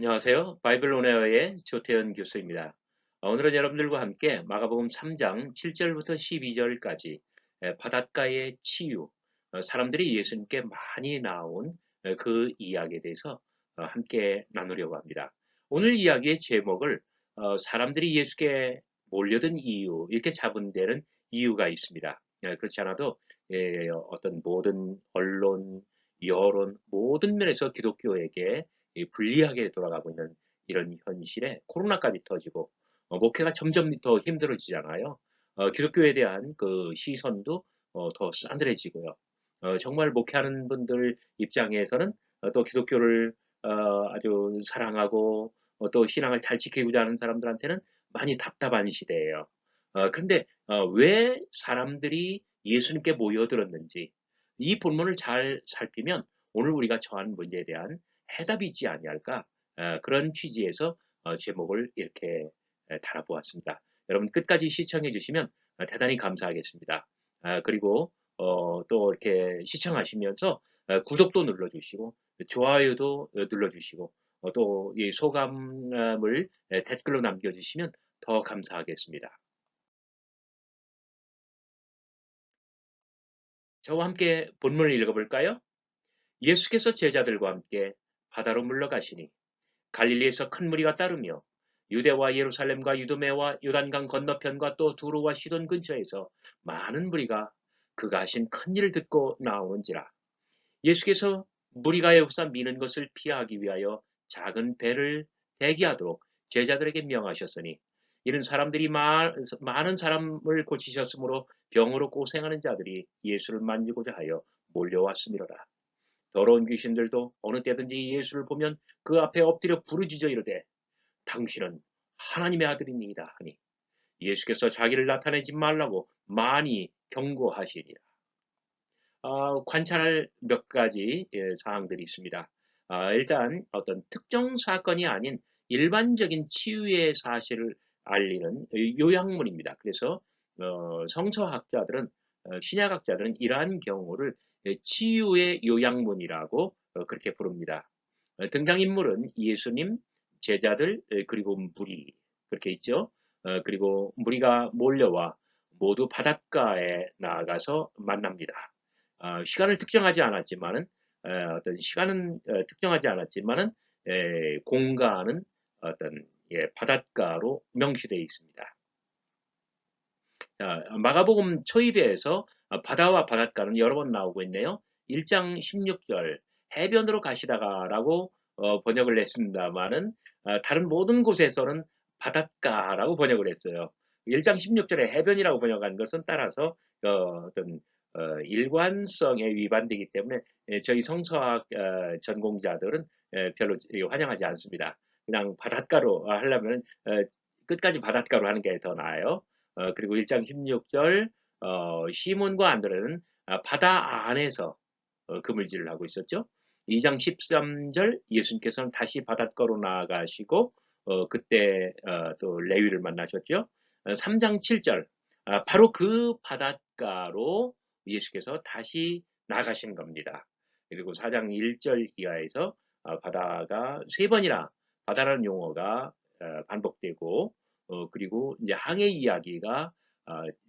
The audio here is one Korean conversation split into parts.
안녕하세요. 바이블 온에어의 조태현 교수입니다. 오늘은 여러분들과 함께 마가복음 3장 7절부터 12절까지 바닷가의 치유, 사람들이 예수님께 많이 나온 그 이야기에 대해서 함께 나누려고 합니다. 오늘 이야기의 제목을 사람들이 예수께 몰려든 이유, 이렇게 잡은 데는 이유가 있습니다. 그렇지 않아도 어떤 모든 언론, 여론, 모든 면에서 기독교에게 불리하게 돌아가고 있는 이런 현실에 코로나까지 터지고 목회가 점점 더 힘들어지잖아요. 기독교에 대한 그 시선도 더 싸늘해지고요. 정말 목회하는 분들 입장에서는 또 기독교를 아주 사랑하고 또 신앙을 잘 지키고자 하는 사람들한테는 많이 답답한 시대예요. 그런데 왜 사람들이 예수님께 모여들었는지 이 본문을 잘 살피면 오늘 우리가 처한 문제에 대한 해답이 있지 아니할까? 그런 취지에서 제목을 이렇게 달아보았습니다. 여러분 끝까지 시청해 주시면 대단히 감사하겠습니다. 그리고 또 이렇게 시청하시면서 구독도 눌러주시고 좋아요도 눌러주시고 또 이 소감을 댓글로 남겨주시면 더 감사하겠습니다. 저와 함께 본문을 읽어볼까요? 예수께서 제자들과 함께 바다로 물러가시니 갈릴리에서 큰 무리가 따르며 유대와 예루살렘과 유두메와 요단강 건너편과 또 두로와 시돈 근처에서 많은 무리가 그가 하신 큰 일을 듣고 나오는지라. 예수께서 무리가 에워싸 미는 것을 피하기 위하여 작은 배를 대기하도록 제자들에게 명하셨으니 이는 사람들이 많은 사람을 고치셨으므로 병으로 고생하는 자들이 예수를 만지고자 하여 몰려왔음이로라. 더러운 귀신들도 어느 때든지 예수를 보면 그 앞에 엎드려 부르짖어 이르되 당신은 하나님의 아들입니다 하니 예수께서 자기를 나타내지 말라고 많이 경고하시니라. 관찰할 몇 가지 사항들이 있습니다. 일단 어떤 특정 사건이 아닌 일반적인 치유의 사실을 알리는 요약문입니다. 그래서 성서학자들은 신약학자들은 이러한 경우를 치유의 요약문이라고 그렇게 부릅니다. 등장인물은 예수님, 제자들, 그리고 무리 그렇게 있죠. 그리고 무리가 몰려와 모두 바닷가에 나아가서 만납니다. 시간을 특정하지 않았지만은 어떤 시간은 특정하지 않았지만은 공간은 어떤 바닷가로 명시되어 있습니다. 마가복음 초입에서 바다와 바닷가는 여러 번 나오고 있네요. 1장 16절 해변으로 가시다가라고 번역을 했습니다만은 다른 모든 곳에서는 바닷가라고 번역을 했어요. 1장 16절에 해변이라고 번역한 것은 따라서 어떤 일관성에 위반되기 때문에 저희 성서학 전공자들은 별로 환영하지 않습니다. 그냥 바닷가로 하려면 끝까지 바닷가로 하는 게 더 나아요. 그리고 1장 16절 시몬과 안드레는 바다 안에서 그물질을 하고 있었죠. 2장 13절 예수님께서는 다시 바닷가로 나아가시고 그때 또 레위를 만나셨죠. 3장 7절 바로 그 바닷가로 예수께서 다시 나가신 겁니다. 그리고 4장 1절 이하에서 바다가 세 번이나 바다라는 용어가 반복되고 그리고 이제 항해 이야기가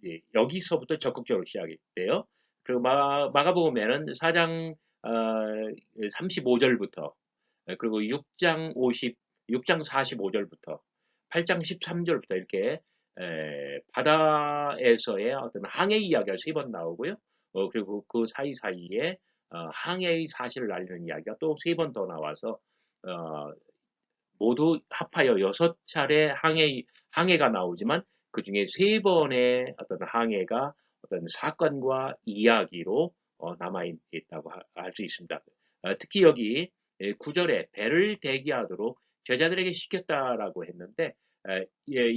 이제 여기서부터 적극적으로 시작이 돼요. 그리고 마가복음에는 4장 35절부터 그리고 6장 45절부터 8장 13절부터 이렇게 바다에서의 어떤 항해 이야기가 세 번 나오고요. 그리고 그 사이사이에 항해의 사실을 알리는 이야기가 또 세 번 더 나와서 어, 모두 합하여 6차례 항해가 나오지만 그중에 3번의 어떤 항해가 어떤 사건과 이야기로 남아 있다고 할 수 있습니다. 특히 여기 9절에 배를 대기하도록 제자들에게 시켰다라고 했는데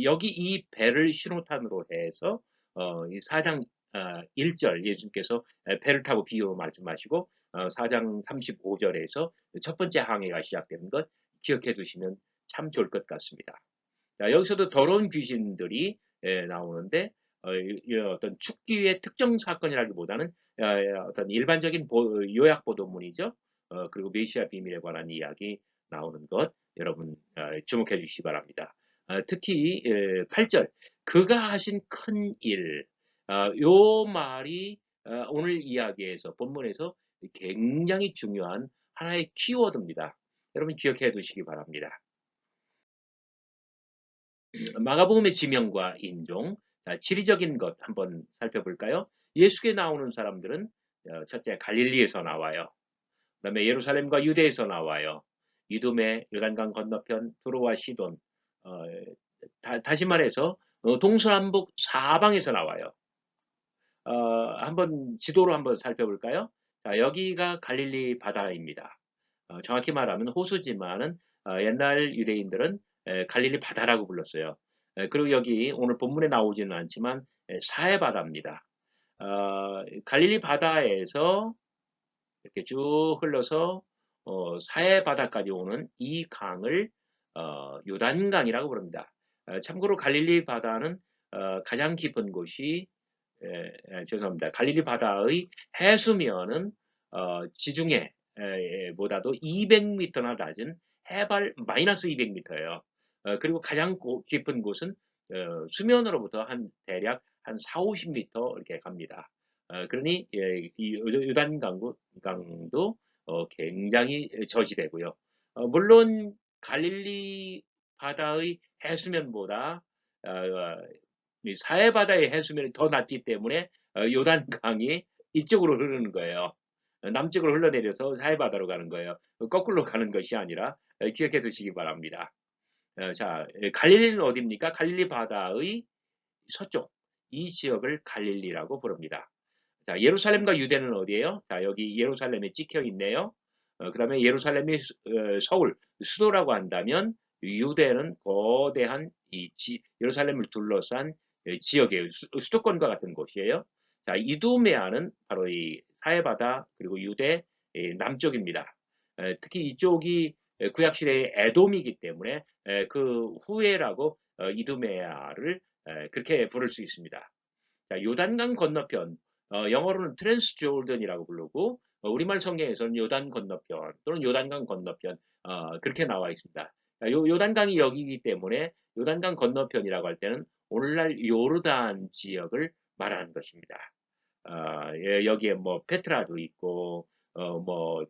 여기 이 배를 신호탄으로 해서 이 4장 1절 예수님께서 배를 타고 비유 말씀하시고 4장 35절에서 첫 번째 항해가 시작되는 것 기억해 두시면 참 좋을 것 같습니다. 자, 여기서도 더러운 귀신들이 나오는데 어떤 축기의 특정 사건이라기보다는 어떤 일반적인 요약 보도문이죠. 그리고 메시아 비밀에 관한 이야기, 나오는 것 여러분 주목해 주시기 바랍니다. 특히 8절 그가 하신 큰 일, 요 말이 오늘 이야기에서 본문에서 굉장히 중요한 하나의 키워드입니다. 여러분 기억해 두시기 바랍니다. 마가복음의 지명과 인종, 지리적인 것 한번 살펴볼까요? 예수께 나오는 사람들은 첫째 갈릴리에서 나와요. 그다음에 예루살렘과 유대에서 나와요. 이두메, 요단강 건너편, 두로와 시돈, 어, 다시 말해서 동서남북 사방에서 나와요. 한번 지도로 한번 살펴볼까요? 자, 여기가 갈릴리 바다입니다. 정확히 말하면 호수지만은 옛날 유대인들은 갈릴리 바다라고 불렀어요. 그리고 여기 오늘 본문에 나오지는 않지만 사해 바다입니다. 갈릴리 바다에서 이렇게 쭉 흘러서 사해 바다까지 오는 이 강을 요단강이라고 부릅니다. 참고로 갈릴리 바다는 가장 깊은 곳이 죄송합니다. 갈릴리 바다의 해수면은 지중해 보다도 200m나 낮은 해발 마이너스 200m예요. 그리고 가장 깊은 곳은 수면으로부터 한 대략 한 4, 50m 이렇게 갑니다. 그러니 이 요단강도 굉장히 저지대고요. 물론 갈릴리 바다의 해수면보다 이 사해 바다의 해수면이 더 낮기 때문에 요단강이 이쪽으로 흐르는 거예요. 남쪽으로 흘러내려서 사해 바다로 가는 거예요. 거꾸로 가는 것이 아니라 기억해 두시기 바랍니다. 자, 갈릴리는 어디입니까? 갈릴리 바다의 서쪽 이 지역을 갈릴리라고 부릅니다. 자, 예루살렘과 유대는 어디예요? 자, 여기 예루살렘에 찍혀 있네요. 그다음에 예루살렘이 서울 수도라고 한다면 유대는 거대한 예루살렘을 둘러싼 지역이에요. 수도권과 같은 곳이에요. 자, 이두메아는 바로 이 사해바다 그리고 유대 남쪽입니다. 특히 이쪽이 구약 시대의 에돔이기 때문에 그 후예라고 이두메아를 그렇게 부를 수 있습니다. 자, 요단강 건너편, 영어로는 트랜스조던이라고 부르고 우리말 성경에서는 요단 건너편 또는 요단강 건너편 그렇게 나와 있습니다. 자, 요단강이 여기이기 때문에 요단강 건너편이라고 할 때는 오늘날 요르단 지역을 말하는 것입니다. 여기에 뭐 페트라도 있고 뭐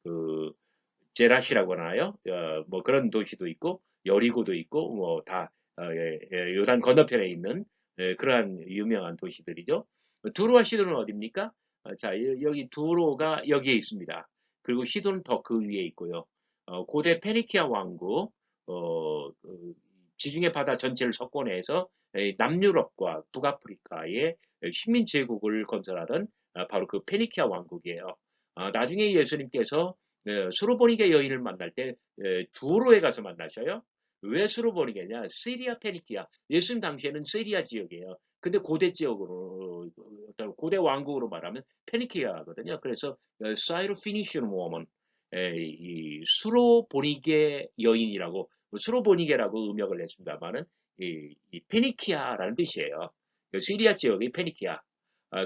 그 제라시라고 하나요? 뭐 그런 도시도 있고 여리고도 있고 뭐다 요단 건너편에 있는 그러한 유명한 도시들이죠. 두로와 시돈은 어디입니까? 자, 여기 두로가 여기에 있습니다. 그리고 시돈은 더 그 위에 있고요. 고대 페니키아 왕국, 지중해 바다 전체를 석권해서 남유럽과 북아프리카의 식민 제국을 건설하던 바로 그 페니키아 왕국이에요. 나중에 예수님께서 수로보니게 여인을 만날 때 두로에 가서 만나셔요. 왜 수로보니게냐? 시리아 페니키아. 예수님 당시에는 시리아 지역이에요. 근데 고대 지역으로 어떤 고대 왕국으로 말하면 페니키아거든요. 그래서 사이로 피니시온 워먼 이 수로보니게 여인이라고 수로보니게라고 음역을 냈습니다만은 이 페니키아라는 뜻이에요. 시리아 지역의 페니키아.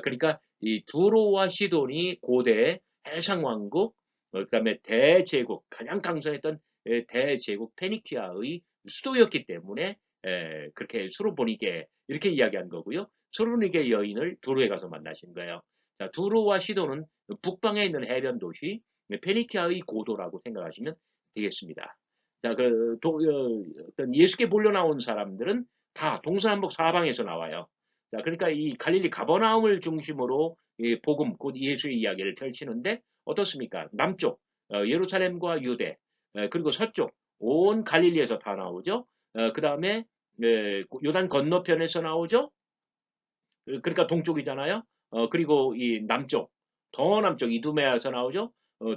그러니까 이 두로와 시돈이 고대 해상왕국, 그다음에 대제국 가장 강성했던 대제국 페니키아의 수도였기 때문에 그렇게 수로보니게 이렇게 이야기한 거고요. 수로보니게 여인을 두로에 가서 만나신 거예요. 자, 두로와 시도는 북방에 있는 해변 도시 페니키아의 고도라고 생각하시면 되겠습니다. 자, 어떤 예수께 몰려 나온 사람들은 다 동서남북 사방에서 나와요. 자, 그러니까 이 갈릴리 가버나움을 중심으로 이 복음, 곧 예수의 이야기를 펼치는데 어떻습니까? 남쪽, 예루살렘과 유대, 그리고 서쪽, 온 갈릴리에서 다 나오죠. 그 다음에 요단 건너편에서 나오죠. 그러니까 동쪽이잖아요. 그리고 이 남쪽, 더 남쪽 이두메아에서 나오죠.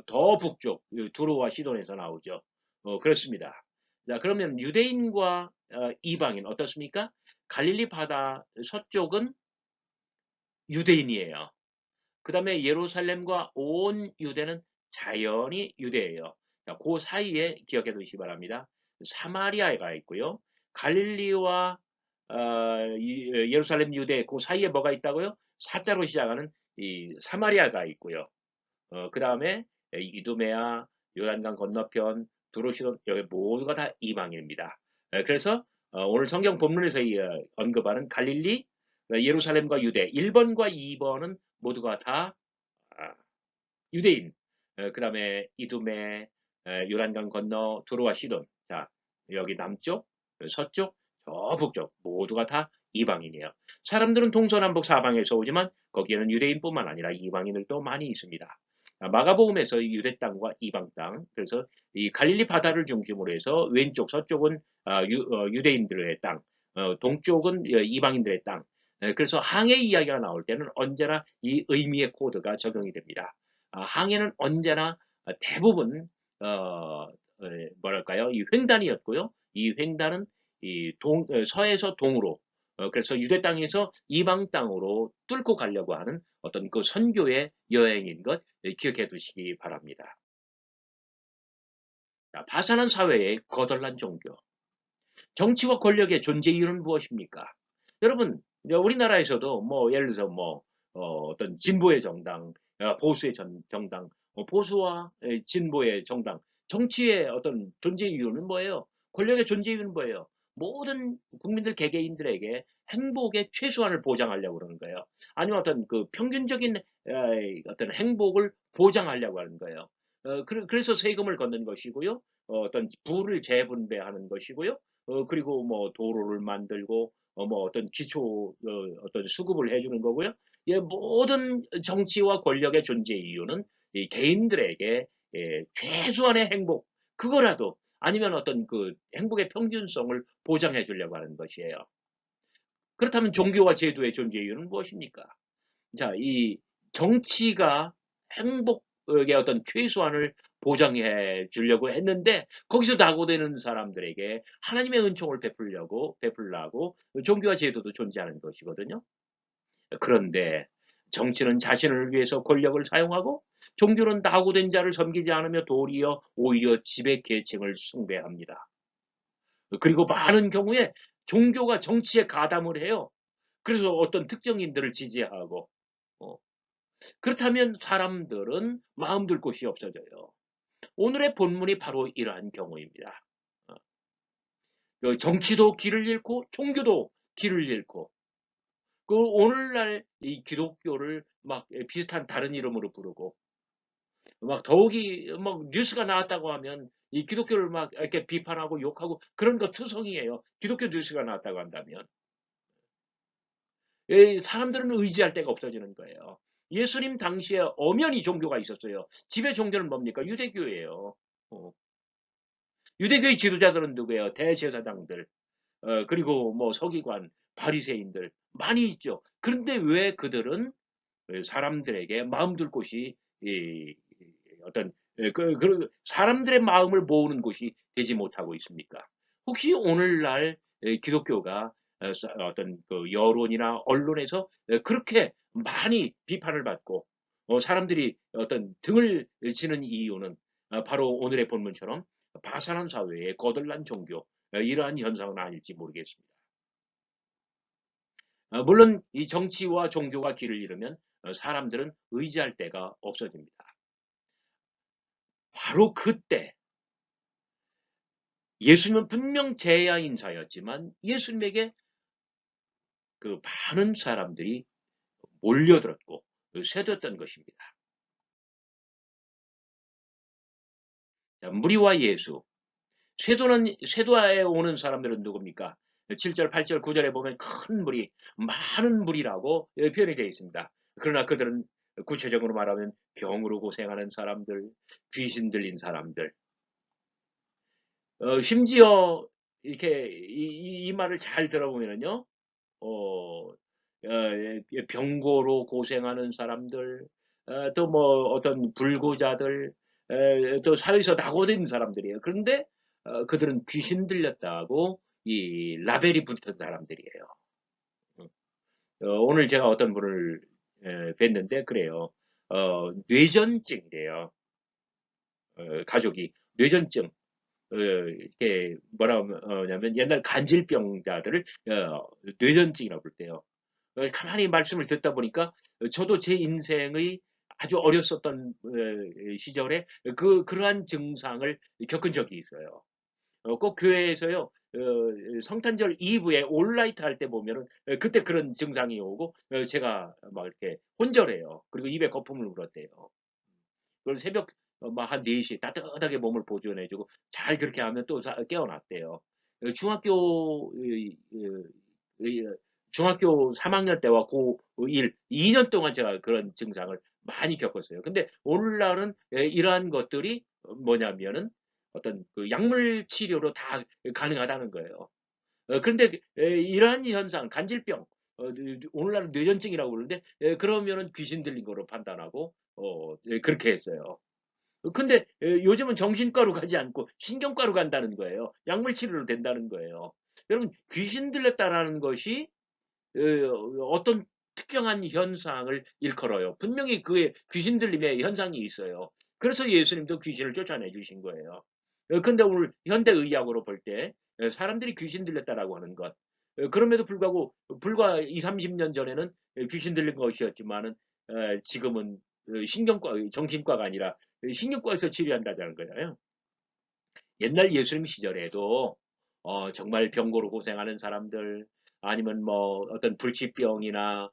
더 북쪽 두로와 시돈에서 나오죠. 그렇습니다. 자, 그러면 유대인과 이방인 어떻습니까? 갈릴리 바다 서쪽은 유대인이에요. 그 다음에 예루살렘과 온 유대는 자연히 유대예요. 자, 그 사이에 기억해 두시기 바랍니다. 사마리아가 있고요. 갈릴리와 예루살렘 유대 그 사이에 뭐가 있다고요? 사자로 시작하는 이 사마리아가 있고요. 그 다음에 이두메아, 요단강 건너편, 두로시돈 여기 모두가 다 이방인입니다. 그래서 오늘 성경 본문에서 언급하는 갈릴리, 예루살렘과 유대 1번과 2번은 모두가 다 아, 유대인. 그다음에 이두메, 요단강 건너 두로와 시돈. 자, 여기 남쪽, 서쪽, 저 북쪽 모두가 다 이방인이에요. 사람들은 동서남북 사방에서 오지만 거기에는 유대인뿐만 아니라 이방인들도 많이 있습니다. 마가복음에서 유대 땅과 이방 땅, 그래서 이 갈릴리 바다를 중심으로 해서 왼쪽 서쪽은 유대인들의 땅, 동쪽은 이방인들의 땅. 그래서 항해 이야기가 나올 때는 언제나 이 의미의 코드가 적용이 됩니다. 항해는 언제나 대부분 뭐랄까요? 이 횡단이었고요. 이 횡단은 서에서 동으로 그래서 유대 땅에서 이방 땅으로 뚫고 가려고 하는 어떤 그 선교의 여행인 것 기억해 두시기 바랍니다. 자, 파산한 사회의 거덜난 종교. 정치와 권력의 존재 이유는 무엇입니까? 여러분, 우리나라에서도 뭐 예를 들어서 뭐 어떤 진보의 정당, 보수의 정당, 보수와 진보의 정당, 정치의 어떤 존재 이유는 뭐예요? 권력의 존재 이유는 뭐예요? 모든 국민들 개개인들에게 행복의 최소한을 보장하려고 그러는 거예요. 아니면 어떤 그 평균적인 어떤 행복을 보장하려고 하는 거예요. 그래서 세금을 걷는 것이고요. 어떤 부를 재분배하는 것이고요. 그리고 뭐 도로를 만들고 뭐 어떤 기초 어떤 수급을 해주는 거고요. 예, 모든 정치와 권력의 존재 이유는 이 개인들에게 최소한의 행복 그거라도 아니면 어떤 그 행복의 평균성을 보장해 주려고 하는 것이에요. 그렇다면 종교와 제도의 존재 이유는 무엇입니까? 자, 이 정치가 행복의 어떤 최소한을 보장해 주려고 했는데 거기서 낙오되는 사람들에게 하나님의 은총을 베풀라고 종교와 제도도 존재하는 것이거든요. 그런데 정치는 자신을 위해서 권력을 사용하고 종교는 낙오된 자를 섬기지 않으며 도리어 오히려 지배 계층을 숭배합니다. 그리고 많은 경우에 종교가 정치에 가담을 해요. 그래서 어떤 특정인들을 지지하고 어, 그렇다면 사람들은 마음 둘 곳이 없어져요. 오늘의 본문이 바로 이러한 경우입니다. 정치도 길을 잃고 종교도 길을 잃고 그 오늘날 이 기독교를 막 비슷한 다른 이름으로 부르고 막 더욱이 막 뉴스가 나왔다고 하면 이 기독교를 막 이렇게 비판하고 욕하고 그런 거 투성이에요. 기독교 뉴스가 나왔다고 한다면 사람들은 의지할 데가 없어지는 거예요. 예수님 당시에 엄연히 종교가 있었어요. 집의 종교는 뭡니까? 유대교예요. 어. 유대교의 지도자들은 누구예요? 대제사장들, 그리고 뭐 서기관, 바리새인들 많이 있죠. 그런데 왜 그들은 사람들에게 마음 둘 곳이 어떤 사람들의 마음을 모으는 곳이 되지 못하고 있습니까? 혹시 오늘날 기독교가 어떤 그 여론이나 언론에서 그렇게 많이 비판을 받고 사람들이 어떤 등을 치는 이유는 바로 오늘의 본문처럼 파산한 사회에 거덜난 종교 이러한 현상은 아닐지 모르겠습니다. 물론 이 정치와 종교가 길을 잃으면 사람들은 의지할 데가 없어집니다. 바로 그때 예수님은 분명 제야 인사였지만 예수님에게 그 많은 사람들이 몰려들었고 쇠됐던 것입니다. 자, 무리와 예수. 쇠도에 오는 사람들은 누굽니까? 7절, 8절, 9절에 보면 큰 무리, 많은 무리라고 표현이 되어 있습니다. 그러나 그들은 구체적으로 말하면 병으로 고생하는 사람들, 귀신 들린 사람들, 심지어 이렇게 이 말을 잘 들어보면요, 병고로 고생하는 사람들, 또 뭐 어떤 불구자들, 또 사회에서 낙오된 사람들이에요. 그런데 그들은 귀신 들렸다고 이 라벨이 붙은 사람들이에요. 오늘 제가 어떤 분을 뵀는데 그래요. 뇌전증이래요. 가족이 뇌전증. 이렇게 뭐라 하냐면 옛날 간질병자들을 뇌전증이라고 부를 때요. 가만히 말씀을 듣다 보니까 저도 제 인생의 아주 어렸었던 시절에 그러한 증상을 겪은 적이 있어요. 꼭 교회에서요, 성탄절 이브에 올라이트 할 때 보면은 그때 그런 증상이 오고 제가 막 이렇게 혼절해요. 그리고 입에 거품을 물었대요. 그걸 새벽 막 한 4시 따뜻하게 몸을 보존해 주고 잘 그렇게 하면 또 깨어났대요. 중학교 중학교 3학년 때와 고1 2년 동안 제가 그런 증상을 많이 겪었어요. 근데 오늘날은 이러한 것들이 뭐냐면은 어떤 그 약물 치료로 다 가능하다는 거예요. 그런데 이러한 현상, 간질병, 오늘날은 뇌전증이라고 부르는데 그러면은 귀신 들린 거로 판단하고 그렇게 했어요. 근데 요즘은 정신과로 가지 않고 신경과로 간다는 거예요. 약물 치료로 된다는 거예요. 여러분 귀신 들렸다라는 것이 어떤 특정한 현상을 일컬어요. 분명히 그의 귀신 들림의 현상이 있어요. 그래서 예수님도 귀신을 쫓아내 주신 거예요. 근데 오늘 현대 의학으로 볼 때 사람들이 귀신 들렸다라고 하는 것. 그럼에도 불구하고 불과 2-30년 전에는 귀신 들린 것이었지만은 지금은 신경과 정신과가 아니라 신경과에서 치료한다는 거잖아요. 옛날 예수님 시절에도 정말 병고로 고생하는 사람들 아니면 뭐 어떤 불치병이나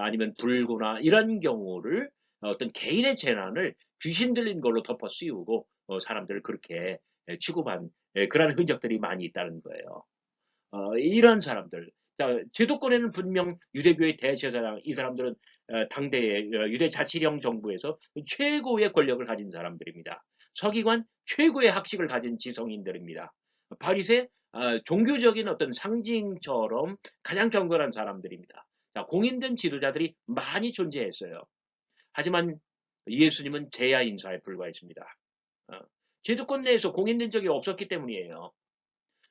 아니면 불구나 이런 경우를 어떤 개인의 재난을 귀신 들린 걸로 덮어 씌우고 사람들을 그렇게 취급한 그러한 흔적들이 많이 있다는 거예요. 이런 사람들. 자, 제도권에는 분명 유대교의 대제사장, 이 사람들은 당대의 유대 자치령 정부에서 최고의 권력을 가진 사람들입니다. 서기관 최고의 학식을 가진 지성인들입니다. 바리새 종교적인 어떤 상징처럼 가장 경건한 사람들입니다. 자, 공인된 지도자들이 많이 존재했어요. 하지만 예수님은 제야 인사에 불과했습니다. 어, 제도권 내에서 공인된 적이 없었기 때문이에요.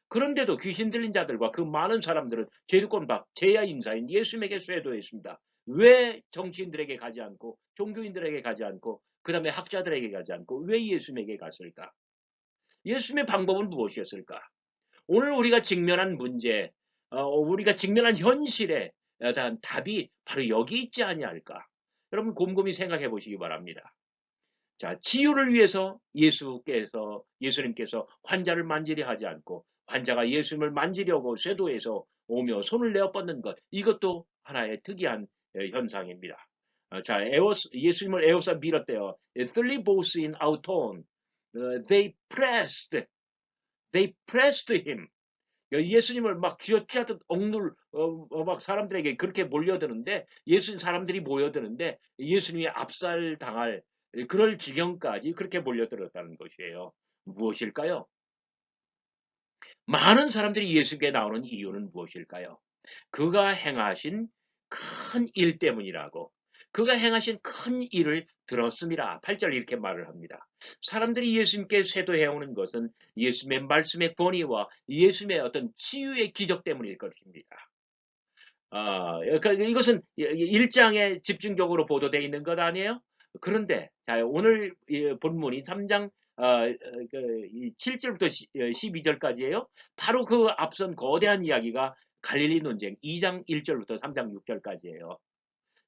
그런데도 귀신 들린 자들과 그 많은 사람들은 제도권 밖 제야 인사인 예수님에게 쇄도했습니다. 왜 정치인들에게 가지 않고 종교인들에게 가지 않고 그 다음에 학자들에게 가지 않고 왜 예수님에게 갔을까? 예수님의 방법은 무엇이었을까? 오늘 우리가 직면한 문제, 우리가 직면한 현실에 대한 답이 바로 여기 있지 아니할까? 여러분 곰곰이 생각해 보시기 바랍니다. 자, 치유를 위해서 예수님께서 환자를 만지려 하지 않고 환자가 예수님을 만지려고 쇄도해서 오며 손을 내어 뻗는 것, 이것도 하나의 특이한 현상입니다. 자, 예수님을 에워싸 밀었대요. Thrilibos in auton. They pressed him. 예수님을 막 쥐어짜듯 막 사람들에게 그렇게 몰려드는데, 사람들이 모여드는데, 예수님이 압살당할, 그럴 지경까지 그렇게 몰려들었다는 것이에요. 무엇일까요? 많은 사람들이 예수께 나오는 이유는 무엇일까요? 그가 행하신 큰 일 때문이라고. 그가 행하신 큰 일을 들었습니다. 8절 이렇게 말을 합니다. 사람들이 예수님께 쇄도해오는 것은 예수님의 말씀의 권위와 예수님의 어떤 치유의 기적 때문일 것입니다. 그러니까 이것은 1장에 집중적으로 보도되어 있는 것 아니에요? 그런데 자, 오늘 본문이 3장 7절부터 12절까지예요. 바로 그 앞선 거대한 이야기가 갈릴리 논쟁 2장 1절부터 3장 6절까지예요.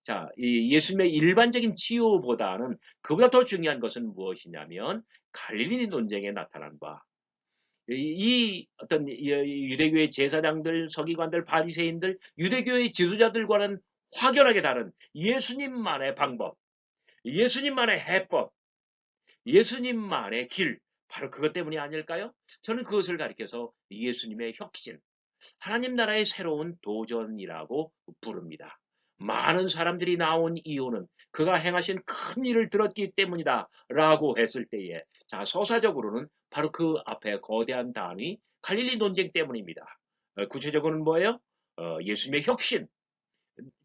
자, 이 예수님의 일반적인 치유보다는 그보다 더 중요한 것은 무엇이냐면 갈릴리 논쟁에 나타난 바. 이 어떤 유대교의 제사장들, 서기관들, 바리새인들, 유대교의 지도자들과는 확연하게 다른 예수님만의 방법, 예수님만의 해법, 예수님만의 길, 바로 그것 때문이 아닐까요? 저는 그것을 가리켜서 예수님의 혁신, 하나님 나라의 새로운 도전이라고 부릅니다. 많은 사람들이 나온 이유는 그가 행하신 큰 일을 들었기 때문이다 라고 했을 때에, 자, 서사적으로는 바로 그 앞에 거대한 단위 갈릴리 논쟁 때문입니다. 구체적으로는 뭐예요? 예수님의 혁신.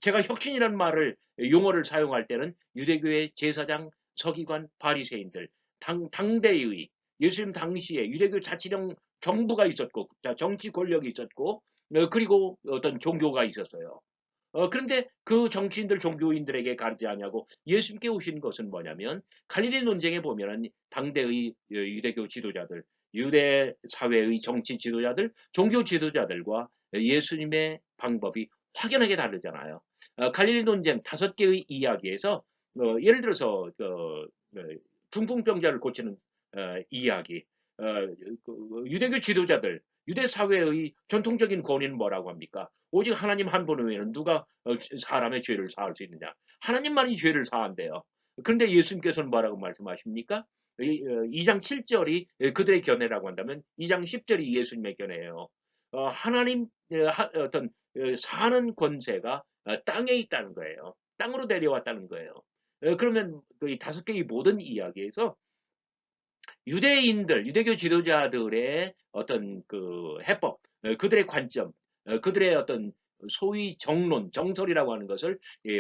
제가 혁신이라는 말을 용어를 사용할 때는 유대교의 제사장, 서기관, 바리새인들, 당대의 예수님 당시에 유대교 자치령 정부가 있었고, 자, 정치 권력이 있었고, 그리고 어떤 종교가 있었어요. 그런데 그 정치인들, 종교인들에게 가르지 않냐고 예수님께 오신 것은 뭐냐면 갈릴리 논쟁에 보면은 당대의 유대교 지도자들, 유대 사회의 정치 지도자들, 종교 지도자들과 예수님의 방법이 확연하게 다르잖아요. 갈릴리 논쟁 5개의 이야기에서 예를 들어서 중풍병자를 고치는 이야기. 어, 유대교 지도자들, 유대 사회의 전통적인 권위는 뭐라고 합니까? 오직 하나님 한 분 외에는 누가 사람의 죄를 사할 수 있느냐? 하나님만이 죄를 사한대요. 그런데 예수님께서는 뭐라고 말씀하십니까? 2장 7절이 그들의 견해라고 한다면 2장 10절이 예수님의 견해예요. 하나님 어떤 사는 권세가 땅에 있다는 거예요. 땅으로 내려왔다는 거예요. 그러면 그 다섯 개의 모든 이야기에서 유대인들, 유대교 지도자들의 어떤 그 해법, 그들의 관점, 그들의 어떤 소위 정론, 정설이라고 하는 것을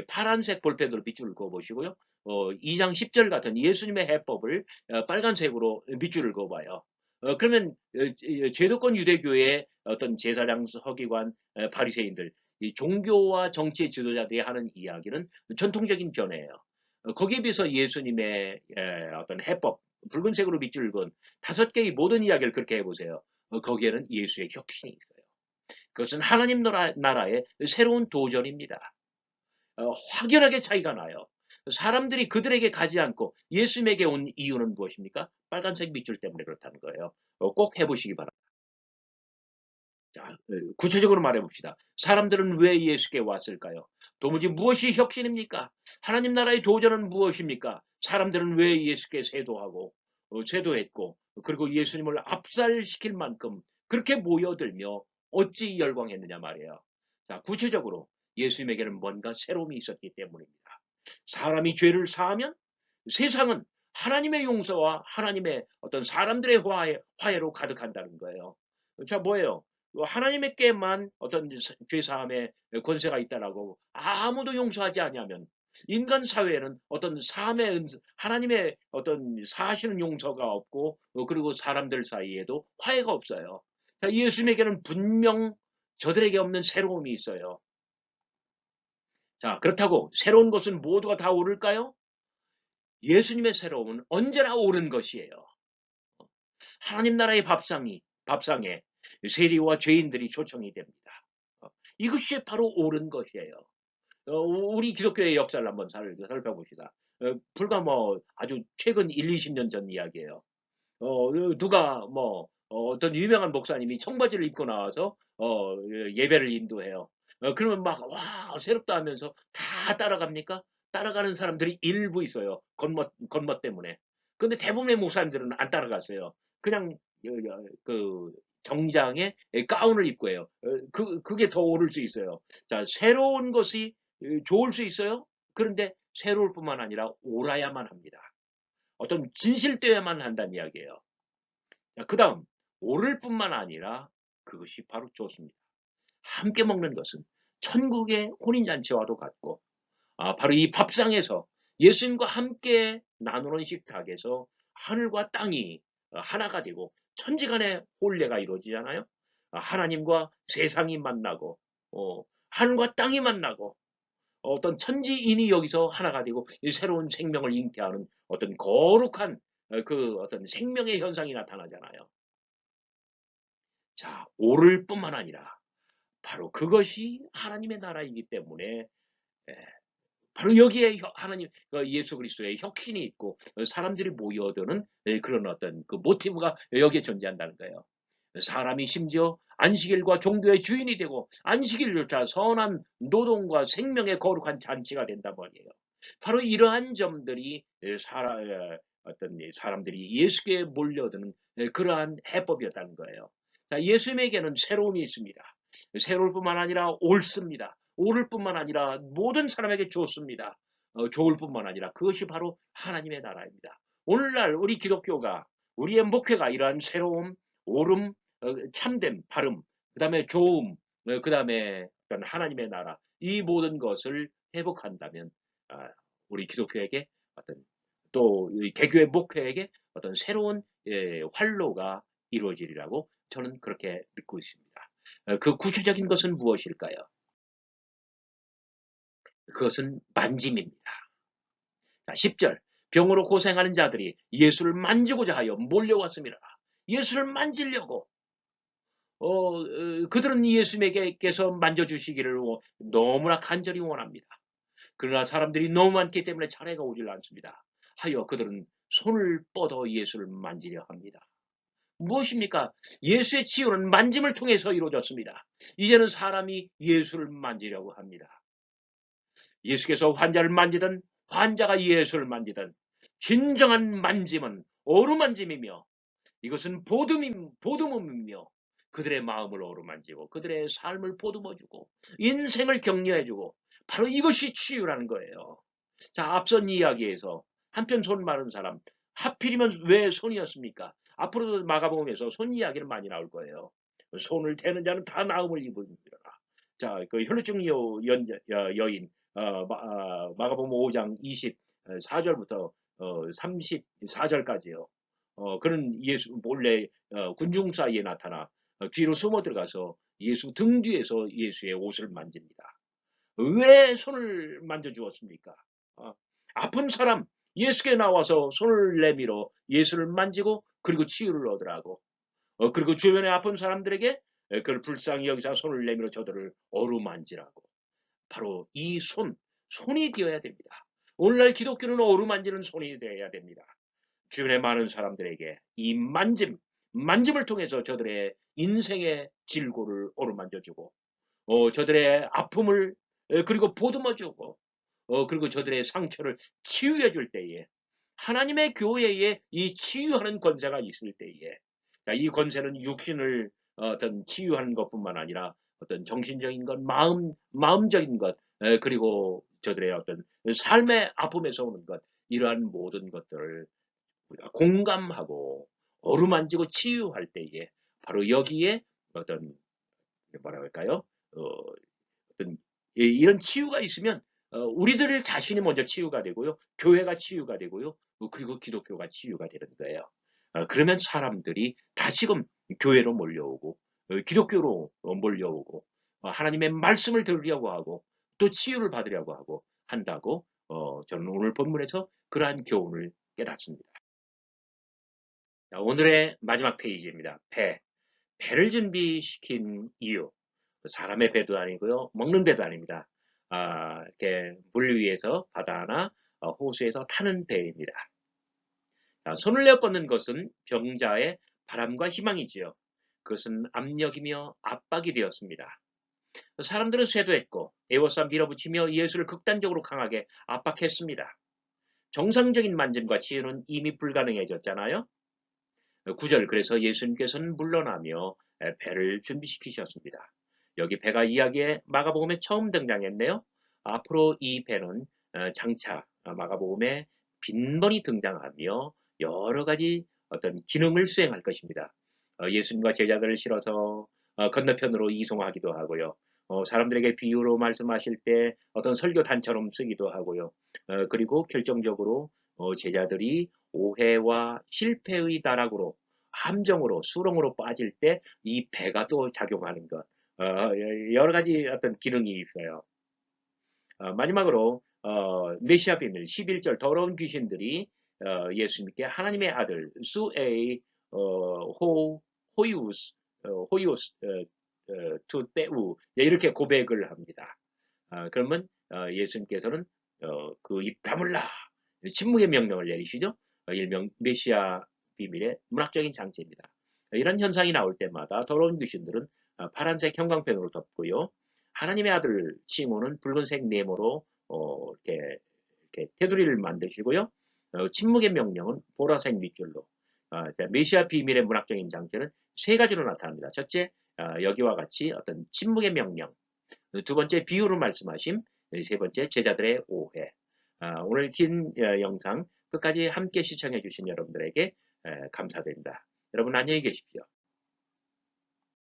파란색 볼펜으로 밑줄을 그어 보시고요. 2장 10절 같은 예수님의 해법을 빨간색으로 밑줄을 그어봐요. 그러면 제도권 유대교의 어떤 제사장, 서기관, 바리새인들, 이 종교와 정치의 지도자들이 하는 이야기는 전통적인 견해예요. 거기에 비해서 예수님의 어떤 해법, 붉은색으로 밑줄 그은 다섯 개의 모든 이야기를 그렇게 해보세요. 거기에는 예수의 혁신이 있어요. 그것은 하나님 나라의 새로운 도전입니다. 확연하게 차이가 나요. 사람들이 그들에게 가지 않고 예수님에게 온 이유는 무엇입니까? 빨간색 밑줄 때문에 그렇다는 거예요. 꼭 해보시기 바랍니다. 자, 구체적으로 말해봅시다. 사람들은 왜 예수께 왔을까요? 도무지 무엇이 혁신입니까? 하나님 나라의 도전은 무엇입니까? 사람들은 왜 예수께 세도하고 세도했고 그리고 예수님을 압살시킬 만큼 그렇게 모여들며 어찌 열광했느냐 말이에요. 자, 구체적으로 예수님에게는 뭔가 새로움이 있었기 때문입니다. 사람이 죄를 사하면 세상은 하나님의 용서와 하나님의 어떤 사람들의 화해로 가득한다는 거예요. 자, 뭐예요? 하나님께만 어떤 죄 사함의 권세가 있다라고 아무도 용서하지 아니하면 인간 사회에는 어떤 하나님의 어떤 사하시는 용서가 없고 그리고 사람들 사이에도 화해가 없어요. 자, 예수님에게는 분명 저들에게 없는 새로움이 있어요. 자, 그렇다고 새로운 것은 모두가 다 오를까요? 예수님의 새로움은 언제나 옳은 것이에요. 하나님 나라의 밥상에 세리와 죄인들이 초청이 됩니다. 이것이 바로 옳은 것이에요. 우리 기독교의 역사를 한번 살펴봅시다. 불과 뭐 아주 최근 1, 20년 전 이야기예요. 누가 뭐 어떤 유명한 목사님이 청바지를 입고 나와서 예배를 인도해요. 그러면 막 와 새롭다 하면서 다 따라갑니까? 따라가는 사람들이 일부 있어요. 겉멋 때문에. 근데 대부분의 목사님들은 안 따라갔어요. 그냥 그 정장에 가운을 입고 해요. 그게 더 오를 수 있어요. 자, 새로운 것이 좋을 수 있어요. 그런데 새로울 뿐만 아니라 옳아야만 합니다. 어떤 진실되어야만 한다는 이야기예요. 그 다음, 오를 뿐만 아니라 그것이 바로 좋습니다. 함께 먹는 것은 천국의 혼인잔치와도 같고, 바로 이 밥상에서 예수님과 함께 나누는 식탁에서 하늘과 땅이 하나가 되고 천지간의 혼례가 이루어지잖아요. 하나님과 세상이 만나고, 하늘과 땅이 만나고, 어떤 천지인이 여기서 하나가 되고 새로운 생명을 잉태하는 어떤 거룩한 그 어떤 생명의 현상이 나타나잖아요. 자, 오를 뿐만 아니라 바로 그것이 하나님의 나라이기 때문에 바로 여기에 하나님 예수 그리스도의 혁신이 있고 사람들이 모여드는 그런 어떤 그 모티브가 여기에 존재한다는 거예요. 사람이 심지어 안식일과 종교의 주인이 되고 안식일조차 선한 노동과 생명의 거룩한 잔치가 된단 말이에요. 바로 이러한 점들이 어떤 사람들이 예수께 몰려드는 그러한 해법이었다는 거예요. 자, 예수님에게는 새로움이 있습니다. 새로울 뿐만 아니라 옳습니다. 옳을 뿐만 아니라 모든 사람에게 좋습니다. 좋을 뿐만 아니라 그것이 바로 하나님의 나라입니다. 오늘날 우리 기독교가 우리의 목회가 이러한 새로움, 옳음, 참됨, 바름, 그 다음에 좋음, 그 다음에 하나님의 나라 이 모든 것을 회복한다면 우리 기독교에게 어떤 또 개교의 목회에게 어떤 새로운 활로가 이루어지리라고 저는 그렇게 믿고 있습니다. 그 구체적인 것은 무엇일까요? 그것은 만짐입니다. 10절 병으로 고생하는 자들이 예수를 만지고자 하여 몰려왔습니다. 예수를 만지려고 그들은 예수님께서 만져주시기를 너무나 간절히 원합니다. 그러나 사람들이 너무 많기 때문에 차례가 오질 않습니다. 하여 그들은 손을 뻗어 예수를 만지려 합니다. 무엇입니까? 예수의 치유는 만짐을 통해서 이루어졌습니다. 이제는 사람이 예수를 만지려고 합니다. 예수께서 환자를 만지든 환자가 예수를 만지든 진정한 만짐은 어루만짐이며 이것은 보듬음이며 그들의 마음을 어루만지고 그들의 삶을 보듬어주고 인생을 격려해주고 바로 이것이 치유라는 거예요. 자, 앞선 이야기에서 한편 손 마른 사람 하필이면 왜 손이었습니까? 앞으로도 마가복음에서 손 이야기는 많이 나올 거예요. 손을 대는 자는 다 나음을 입으리라. 자, 그 혈루증 여인 마가복음 5장 24절부터 34절까지요. 그는 예수 몰래 군중 사이에 나타나 뒤로 숨어 들어가서 예수 등 뒤에서 예수의 옷을 만집니다. 왜 손을 만져주었습니까? 어, 아픈 사람 예수께 나와서 손을 내밀어 예수를 만지고 그리고 치유를 얻으라고. 그리고 주변에 아픈 사람들에게 그를 불쌍히 여기서 손을 내밀어 저들을 어루만지라고. 바로 이 손이 되어야 됩니다. 오늘날 기독교는 어루만지는 손이 되어야 됩니다. 주변의 많은 사람들에게 이 만짐을 통해서 저들의 인생의 질고를 어루만져주고, 저들의 아픔을 그리고 보듬어주고, 그리고 저들의 상처를 치유해줄 때에 하나님의 교회에 이 치유하는 권세가 있을 때에 이 권세는 육신을 어떤 치유하는 것뿐만 아니라 어떤 정신적인 것, 마음적인 것, 그리고 저들의 어떤 삶의 아픔에서 오는 것, 이러한 모든 것들을 우리가 공감하고 어루만지고 치유할 때에 바로 여기에 어떤 뭐라 할까요? 어떤 이런 치유가 있으면 우리들 자신이 먼저 치유가 되고요, 교회가 치유가 되고요, 그리고 기독교가 치유가 되는 거예요. 그러면 사람들이 다시금 교회로 몰려오고 기독교로 몰려오고 하나님의 말씀을 들으려고 하고 또 치유를 받으려고 하고 한다고 저는 오늘 본문에서 그러한 교훈을 깨닫습니다. 자, 오늘의 마지막 페이지입니다. 배를 준비시킨 이유. 사람의 배도 아니고요, 먹는 배도 아닙니다. 이렇게 물 위에서 바다나 호수에서 타는 배입니다. 자, 손을 내어 뻗는 것은 병자의 바람과 희망이지요. 그것은 압력이며 압박이 되었습니다. 사람들은 쇄도했고 에워싸 밀어붙이며 예수를 극단적으로 강하게 압박했습니다. 정상적인 만짐과 치유는 이미 불가능해졌잖아요. 9절 그래서 예수님께서는 물러나며 배를 준비시키셨습니다. 여기 배가 이야기에 마가복음에 처음 등장했네요. 앞으로 이 배는 장차 마가복음에 빈번히 등장하며 여러 가지 어떤 기능을 수행할 것입니다. 예수님과 제자들을 실어서 건너편으로 이송하기도 하고요. 사람들에게 비유로 말씀하실 때 어떤 설교단처럼 쓰기도 하고요. 그리고 결정적으로 제자들이 오해와 실패의 나락으로 함정으로 수렁으로 빠질 때 이 배가 또 작용하는 것, 여러 가지 어떤 기능이 있어요. 마지막으로 메시아 비밀 11절 더러운 귀신들이 예수님께 하나님의 아들 수에이 호이우스 호이우스 투 때우 이렇게 고백을 합니다. 그러면 예수님께서는 그 입 다물라 침묵의 명령을 내리시죠. 일명 메시아 비밀의 문학적인 장치입니다. 이런 현상이 나올 때마다 더러운 귀신들은 파란색 형광펜으로 덮고요. 하나님의 아들 칭호는 붉은색 네모로 이렇게 테두리를 만드시고요. 침묵의 명령은 보라색 밑줄로. 메시아 비밀의 문학적인 장치는 세 가지로 나타납니다. 첫째, 여기와 같이 어떤 침묵의 명령. 두 번째, 비유로 말씀하심. 세 번째, 제자들의 오해. 오늘 긴 영상 끝까지 함께 시청해 주신 여러분들에게 감사드립니다. 여러분 안녕히 계십시오.